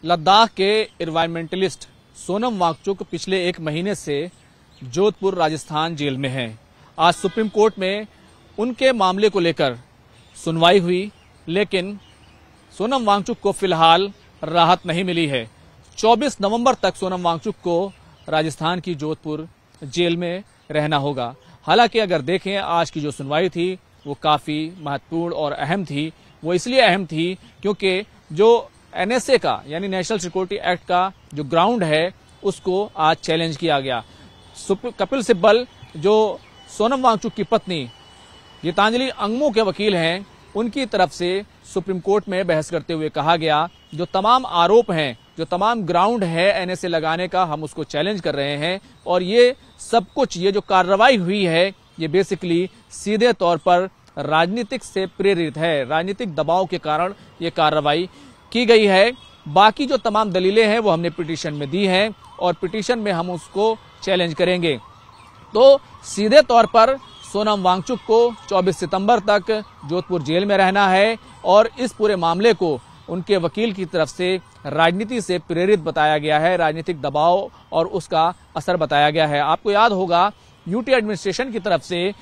लद्दाख के एनवायरमेंटलिस्ट सोनम वांगचुक पिछले एक महीने से जोधपुर राजस्थान जेल में हैं। आज सुप्रीम कोर्ट में उनके मामले को लेकर सुनवाई हुई, लेकिन सोनम वांगचुक को फिलहाल राहत नहीं मिली है। 24 नवंबर तक सोनम वांगचुक को राजस्थान की जोधपुर जेल में रहना होगा। हालांकि अगर देखें, आज की जो सुनवाई थी वो काफी महत्वपूर्ण और अहम थी। वो इसलिए अहम थी क्योंकि जो एनएसए का यानी नेशनल सिक्योरिटी एक्ट का जो ग्राउंड है उसको आज चैलेंज किया गया। कपिल सिब्बल जो सोनम वांगचुक की पत्नी गीतांजलि अंगमो के वकील हैं, उनकी तरफ से सुप्रीम कोर्ट में बहस करते हुए कहा गया, जो तमाम आरोप हैं, जो तमाम ग्राउंड है एनएसए लगाने का, हम उसको चैलेंज कर रहे हैं और ये सब कुछ, ये जो कार्रवाई हुई है ये बेसिकली सीधे तौर पर राजनीतिक से प्रेरित है। राजनीतिक दबाव के कारण ये कार्रवाई की गई है। बाकी जो तमाम दलीलें हैं वो हमने पिटीशन में दी हैं और पिटीशन में हम उसको चैलेंज करेंगे। तो सीधे तौर पर सोनम वांगचुक को 24 सितंबर तक जोधपुर जेल में रहना है और इस पूरे मामले को उनके वकील की तरफ से राजनीति से प्रेरित बताया गया है, राजनीतिक दबाव और उसका असर बताया गया है। आपको याद होगा, यूटी एडमिनिस्ट्रेशन की तरफ से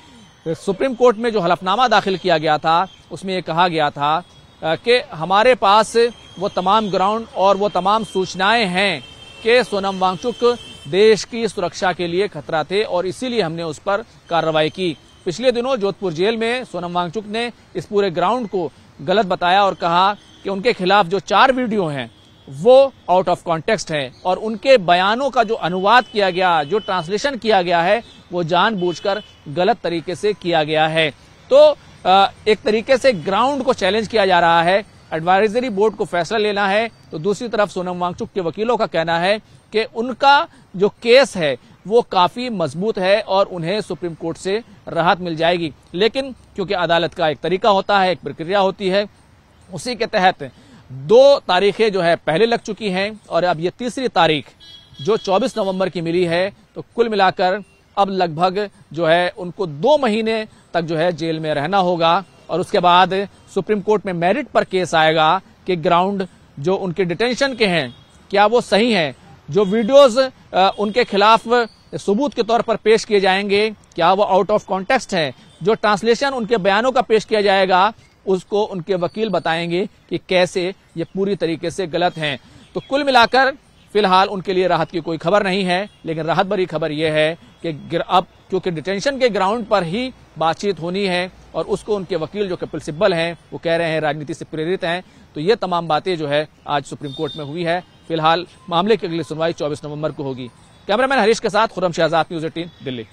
सुप्रीम कोर्ट में जो हलफनामा दाखिल किया गया था उसमें यह कहा गया था कि हमारे पास वो तमाम ग्राउंड और वो तमाम सूचनाएं हैं कि सोनम वांगचुक देश की सुरक्षा के लिए खतरा थे और इसीलिए हमने उस पर कार्रवाई की। पिछले दिनों जोधपुर जेल में सोनम वांगचुक ने इस पूरे ग्राउंड को गलत बताया और कहा कि उनके खिलाफ जो 4 वीडियो हैं वो आउट ऑफ कॉन्टेक्स्ट है और उनके बयानों का जो अनुवाद किया गया, जो ट्रांसलेशन किया गया है, वो जानबूझकर गलत तरीके से किया गया है। तो एक तरीके से ग्राउंड को चैलेंज किया जा रहा है। एडवाइजरी बोर्ड को फैसला लेना है। तो दूसरी तरफ सोनम वांगचुक के वकीलों का कहना है कि उनका जो केस है वो काफी मजबूत है और उन्हें सुप्रीम कोर्ट से राहत मिल जाएगी। लेकिन क्योंकि अदालत का एक तरीका होता है, एक प्रक्रिया होती है, उसी के तहत 2 तारीखें जो है पहले लग चुकी हैं और अब ये तीसरी तारीख जो 24 नवंबर की मिली है। तो कुल मिलाकर अब लगभग जो है उनको 2 महीने तक जो है जेल में रहना होगा और उसके बाद सुप्रीम कोर्ट में मेरिट पर केस आएगा कि ग्राउंड जो उनके डिटेंशन के हैं क्या वो सही हैं, जो वीडियोस उनके खिलाफ सबूत के तौर पर पेश किए जाएंगे क्या वो आउट ऑफ कॉन्टेक्स्ट है, जो ट्रांसलेशन उनके बयानों का पेश किया जाएगा उसको उनके वकील बताएंगे कि कैसे ये पूरी तरीके से गलत हैं। तो कुल मिलाकर फिलहाल उनके लिए राहत की कोई खबर नहीं है, लेकिन राहत भरी खबर यह है कि अब क्योंकि डिटेंशन के ग्राउंड पर ही बातचीत होनी है और उसको उनके वकील जो कपिल सिब्बल हैं वो कह रहे हैं राजनीति से प्रेरित हैं। तो ये तमाम बातें जो है आज सुप्रीम कोर्ट में हुई है। फिलहाल मामले की अगली सुनवाई 24 नवंबर को होगी। कैमरामैन हरीश के साथ खुर्रम शहजाद, न्यूज़ 18 दिल्ली।